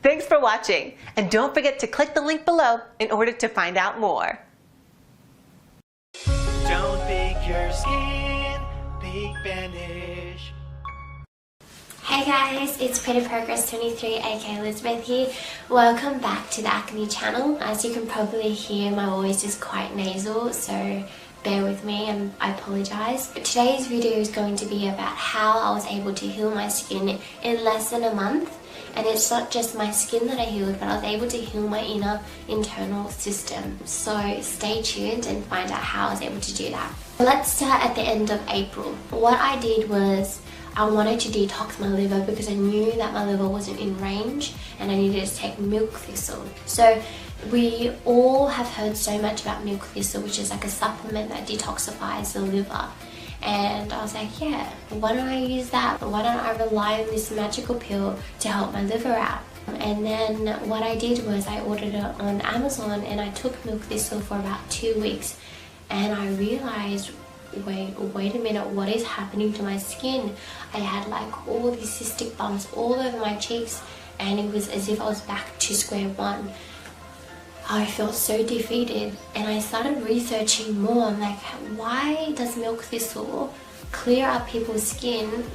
Thanks for watching, and don't forget to click the link below in order to find out more. Don't bake your skin, bake Banish. Hey guys, it's Pretty Progress 23 aka Elizabeth here. Welcome back to the Acne channel. As you can probably hear, my voice is quite nasal, so bear with me and I apologise. Today's video is going to be about how I was able to heal my skin in less than a month. And it's not just my skin that I healed, but I was able to heal my inner internal system. So stay tuned and find out how I was able to do that. Let's start at the end of April. What I did was I wanted to detox my liver because I knew that my liver wasn't in range and I needed to take milk thistle. So we all have heard so much about milk thistle, which is like a supplement that detoxifies the liver. And I was like, yeah, why don't I use that? Why don't I rely on this magical pill to help my liver out? And then what I did was I ordered it on Amazon and I took milk thistle for about 2 weeks. And I realized, wait a minute, what is happening to my skin? I had like all these cystic bumps all over my cheeks and it was as if I was back to square one. I felt so defeated and I started researching more. I'm like, why does milk thistle clear up people's skin,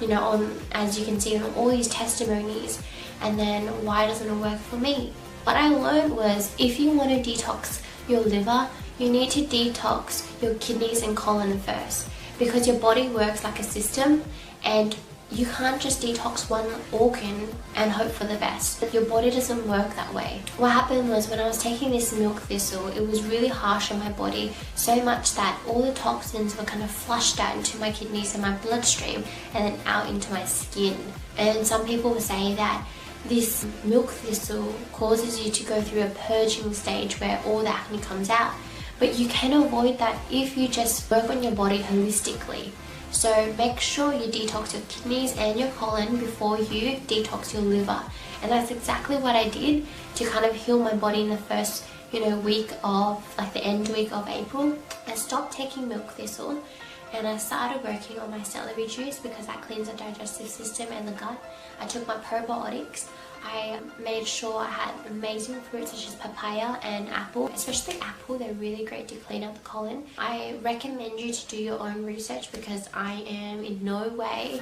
you know, as you can see on all these testimonies, and then why doesn't it work for me? What I learned was if you want to detox your liver, you need to detox your kidneys and colon first, because your body works like a system and you can't just detox one organ and hope for the best. Your body doesn't work that way. What happened was when I was taking this milk thistle, it was really harsh on my body, so much that all the toxins were kind of flushed out into my kidneys and my bloodstream and then out into my skin. And some people will say that this milk thistle causes you to go through a purging stage where all the acne comes out. But you can avoid that if you just work on your body holistically. So make sure you detox your kidneys and your colon before you detox your liver. And that's exactly what I did to kind of heal my body in the first, week of, like the end week of April. I stopped taking milk thistle and I started working on my celery juice because that cleans the digestive system and the gut. I took my probiotics. I made sure I had amazing fruits such as papaya and apple, especially apple. They're really great to clean up the colon. I recommend you to do your own research because I am in no way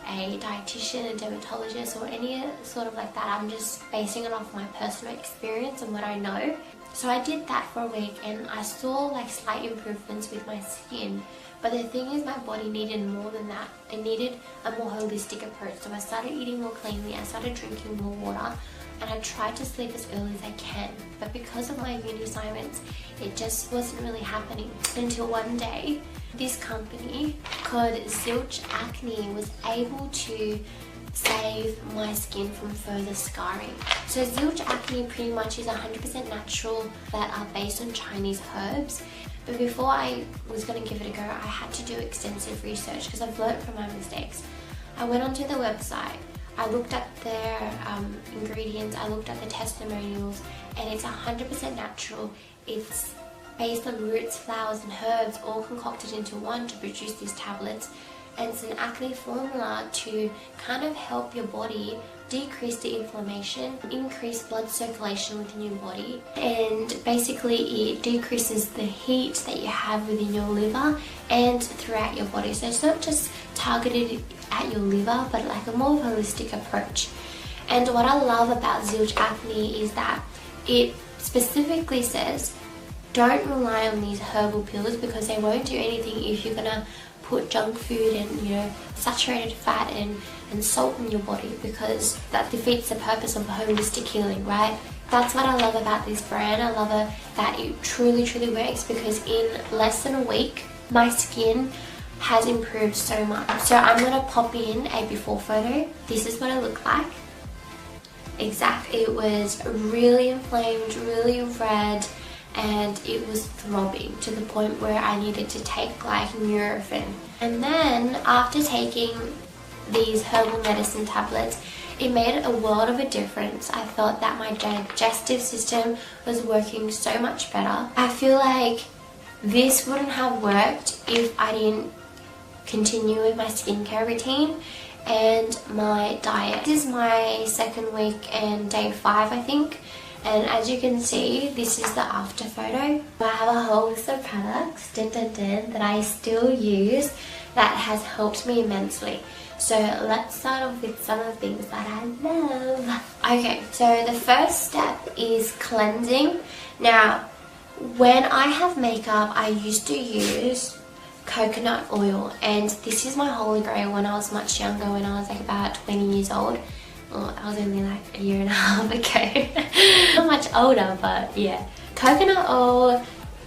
a dietitian, a dermatologist or any sort of like that. I'm just basing it off my personal experience and what I know. So I did that for a week and I saw like slight improvements with my skin. But the thing is, my body needed more than that. It needed a more holistic approach. So I started eating more cleanly, I started drinking more water, and I tried to sleep as early as I can. But because of my uni assignments, it just wasn't really happening until one day, this company called Zilch Acne was able to save my skin from further scarring. So Zilch Acne pretty much is 100% natural that are based on Chinese herbs. But before I was going to give it a go, I had to do extensive research because I've learned from my mistakes. I went onto the website, I looked at their ingredients, I looked at the testimonials, and it's 100% natural. It's based on roots, flowers and herbs all concocted into one to produce these tablets. And it's an acne formula to kind of help your body decrease the inflammation, increase blood circulation within your body, and basically it decreases the heat that you have within your liver and throughout your body. So it's not just targeted at your liver, but like a more holistic approach. And what I love about Zilch Acne is that it specifically says don't rely on these herbal pills because they won't do anything if you're gonna put junk food and saturated fat and salt in your body, because that defeats the purpose of holistic healing, right? That's what I love about this brand. I love that it truly works, because in less than a week my skin has improved so much. So I'm gonna pop in a before photo. This is what I look like. It was really inflamed, really red, and it was throbbing to the point where I needed to take like Nurofen. And then after taking these herbal medicine tablets, it made a world of a difference. I felt that my digestive system was working so much better. I feel like this wouldn't have worked if I didn't continue with my skincare routine. and my diet. This is my second week and day 5, I think. And as you can see, this is the after photo. I have a whole list of products that I still use that has helped me immensely. So let's start off with some of the things that I love. Okay, so the first step is cleansing. Now, when I have makeup, I used to use coconut oil, and this is my holy grail when I was much younger, when I was like about 20 years old. Well, I was only like a year and a half ago. Not much older, but yeah. Coconut oil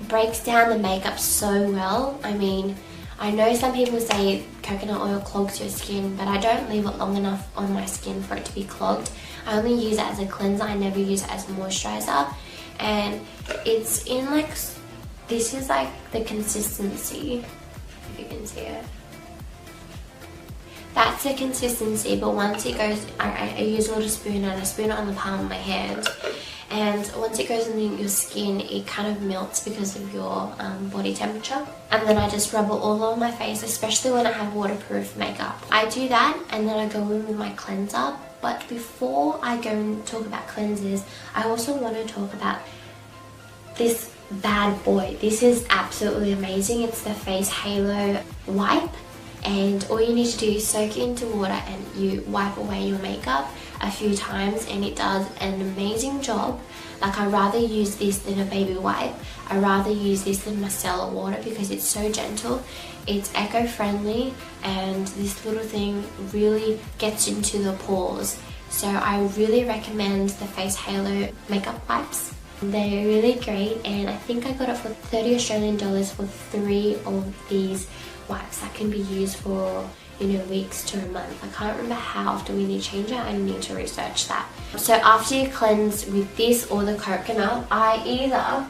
breaks down the makeup so well. I mean, I know some people say coconut oil clogs your skin, but I don't leave it long enough on my skin for it to be clogged. I only use it as a cleanser, I never use it as a moisturizer. And it's in like, this is like the consistency, if you can see it. That's the consistency, but once it goes, I use a little spoon and I spoon it on the palm of my hand. And once it goes in your skin, it kind of melts because of your body temperature. And then I just rub it all over my face, especially when I have waterproof makeup. I do that and then I go in with my cleanser. But before I go and talk about cleansers, I also want to talk about this bad boy. This is absolutely amazing. It's the Face Halo Wipe. And all you need to do is soak it into water and you wipe away your makeup a few times, and it does an amazing job. Like, I rather use this than a baby wipe. I rather use this than micellar water because it's so gentle. It's eco-friendly, and this little thing really gets into the pores. So I really recommend the Face Halo makeup wipes. They're really great, and I think I got it for 30 Australian dollars for 3 of these wipes that can be used for, you know, weeks to a month. I can't remember how often we need to change it. I need to research that. So after you cleanse with this or the coconut, I either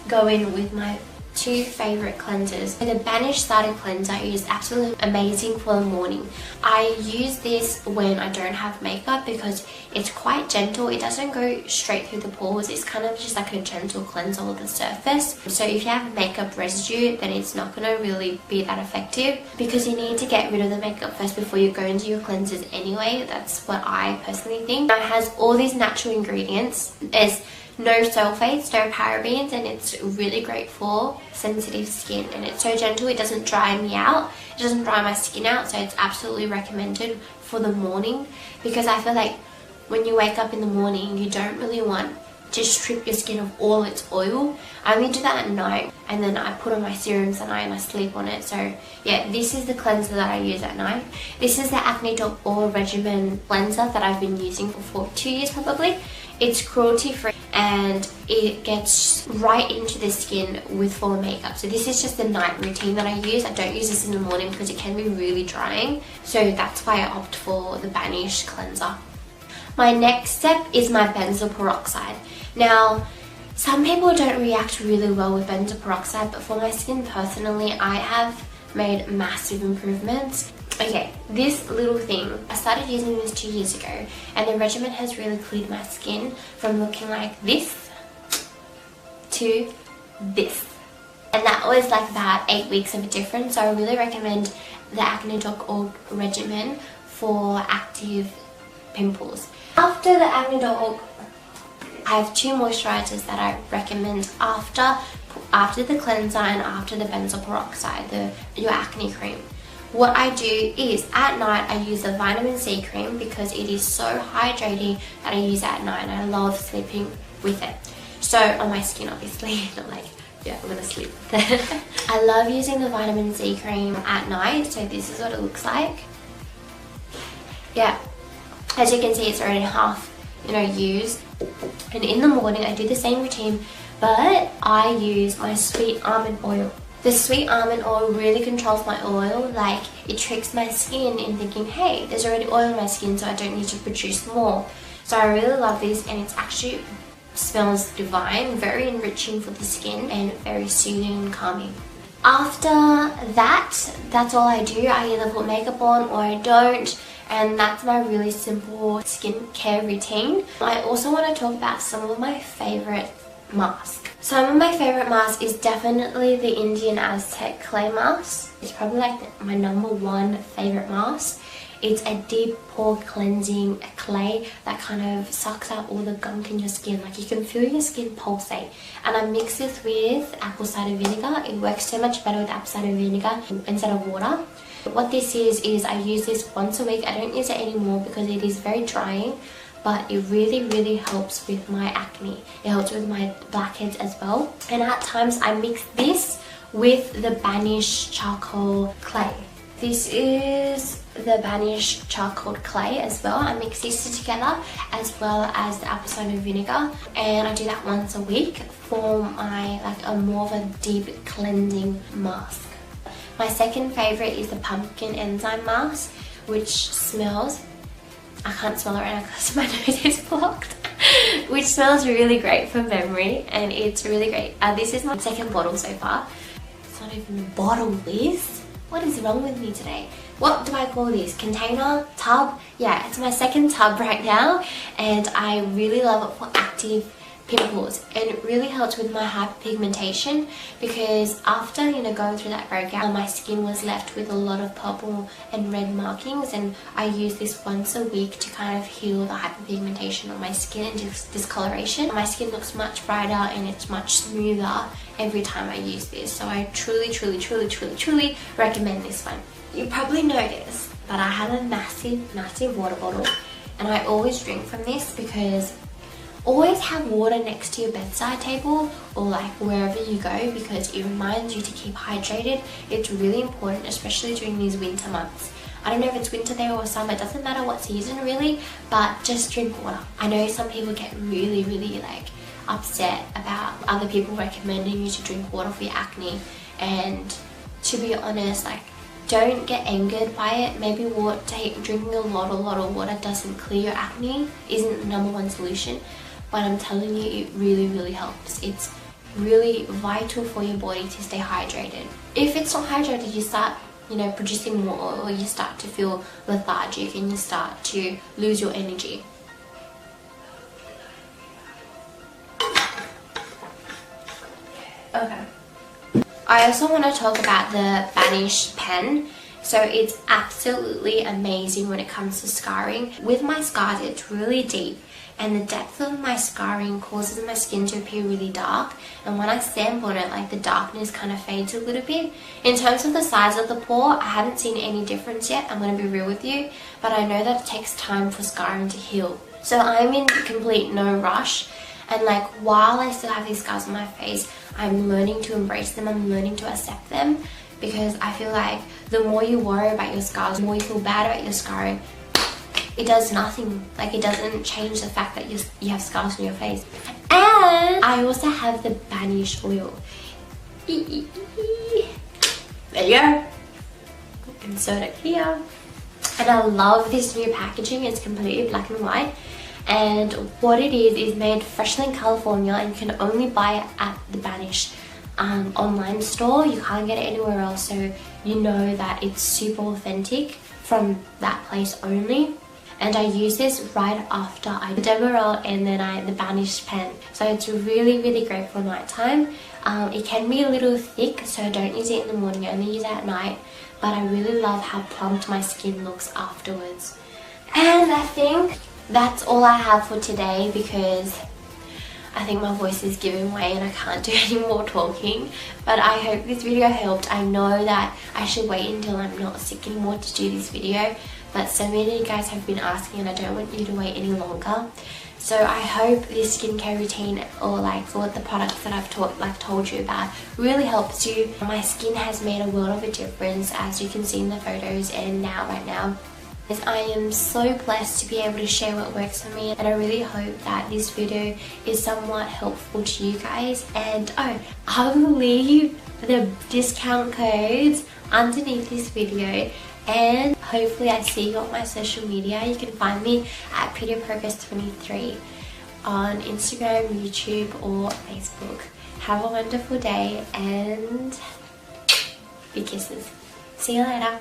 go in with my 2 favorite cleansers. The Banish Starter Cleanser is absolutely amazing for the morning. I use this when I don't have makeup because it's quite gentle. It doesn't go straight through the pores. It's kind of just like a gentle cleanse on the surface. So if you have makeup residue, then it's not going to really be that effective because you need to get rid of the makeup first before you go into your cleansers anyway. That's what I personally think. It has all these natural ingredients. There's no sulfates, no parabens, and it's really great for sensitive skin, and it's so gentle. It doesn't dry me out, it doesn't dry my skin out, so it's absolutely recommended for the morning because I feel like when you wake up in the morning you don't really want to strip your skin of all its oil. I only do that at night, and then I put on my serums at night and I sleep on it. So yeah, this is the cleanser that I use at night. This is the Acne All Regimen cleanser that I've been using for 2 years probably. It's cruelty free and it gets right into the skin with full makeup. So this is just the night routine that I use. I don't use this in the morning because it can be really drying. So that's why I opt for the Banish cleanser. My next step is my benzoyl peroxide. Now, some people don't react really well with benzoyl peroxide, but for my skin personally, I have made massive improvements. Okay, this little thing, I started using this 2 years ago, and the regimen has really cleared my skin from looking like this to this. And that was like about 8 weeks of a difference, so I really recommend the Acne All regimen for active pimples. After the Acne All, I have 2 moisturizers that I recommend after the cleanser and after the benzoyl peroxide, your acne cream. What I do is at night I use the vitamin C cream because it is so hydrating that I use it at night, and I love sleeping with it. So on my skin obviously, not like, yeah, I'm gonna sleep with it. I love using the vitamin C cream at night, so this is what it looks like. Yeah, as you can see it's already half, you know, used. And in the morning I do the same routine, but I use my sweet almond oil. The sweet almond oil really controls my oil. Like, it tricks my skin in thinking, hey, there's already oil in my skin, so I don't need to produce more. So I really love this, and it actually smells divine, very enriching for the skin and very soothing and calming. After that, that's all I do. I either put makeup on or I don't, and that's my really simple skincare routine. I also want to talk about some of my favorite masks. Some of my favorite masks is definitely the Indian Aztec clay mask. It's probably like my #1 favorite mask. It's a deep pore cleansing clay that kind of sucks out all the gunk in your skin. Like, you can feel your skin pulsate. And I mix this with apple cider vinegar. It works so much better with apple cider vinegar instead of water. What this is I use this once a week. I don't use it anymore because it is very drying, but it really helps with my acne. It helps with my blackheads as well. And at times I mix this with the Banish charcoal clay. This is the Banish charcoal clay as well. I mix these two together as well as the apple cider vinegar, and I do that once a week for my a more of a deep cleansing mask. My second favorite is the pumpkin enzyme mask, which smells, I can't smell it right now because my nose is blocked, which smells really great for memory, and it's really great. This is my second bottle so far. It's not even a bottle, Liz. What is wrong with me today? What do I call this? Container? Tub? Yeah, it's my second tub right now, and I really love it for active pimples, and it really helps with my hyperpigmentation, because after going through that breakout, my skin was left with a lot of purple and red markings, and I use this once a week to kind of heal the hyperpigmentation on my skin and discoloration. My skin looks much brighter and it's much smoother every time I use this, so I truly recommend this one. You probably noticed that I have a massive water bottle, and I always drink from this because always have water next to your bedside table or like wherever you go, because it reminds you to keep hydrated. It's really important, especially during these winter months. I don't know if it's winter there or summer, it doesn't matter what season really, but just drink water. I know some people get really like upset about other people recommending you to drink water for your acne, and to be honest, like, don't get angered by it. Maybe drinking a lot of water doesn't clear your acne, isn't the #1 solution. But I'm telling you, it really helps. It's really vital for your body to stay hydrated. If it's not hydrated, you start producing more oil, you start to feel lethargic, and you start to lose your energy. Okay. I also want to talk about the Banish pen. So it's absolutely amazing when it comes to scarring. With my scars, it's really deep, and the depth of my scarring causes my skin to appear really dark, and when I sand on it, like, the darkness kind of fades a little bit. In terms of the size of the pore, I haven't seen any difference yet, I'm going to be real with you, but I know that it takes time for scarring to heal. So I'm in complete no rush, and like, while I still have these scars on my face, I'm learning to embrace them, I'm learning to accept them, because I feel like the more you worry about your scars, the more you feel bad about your scarring, it does nothing. Like, it doesn't change the fact that you have scars on your face. And I also have the Banish oil. There you go. Insert it here. And I love this new packaging. It's completely black and white. And what it is made freshly in California, and you can only buy it at the Banish online store. You can't get it anywhere else, so you know that it's super authentic from that place only. And I use this right after I Demerol and then the Banish pen, so it's really great for nighttime. It can be a little thick, so don't use it in the morning, only use it at night, but I really love how plumped my skin looks afterwards. And I think that's all I have for today, because I think my voice is giving way and I can't do any more talking. But I hope this video helped. I know that I should wait until I'm not sick anymore to do this video, but so many of you guys have been asking and I don't want you to wait any longer. So I hope this skincare routine, or like for the products that I've told you about, really helps you. My skin has made a world of a difference, as you can see in the photos and right now. I am so blessed to be able to share what works for me, and I really hope that this video is somewhat helpful to you guys. And I will leave the discount codes underneath this video, and hopefully I see you on my social media. You can find me at prettyprogress23 on Instagram, YouTube or Facebook. Have a wonderful day and big kisses. See you later.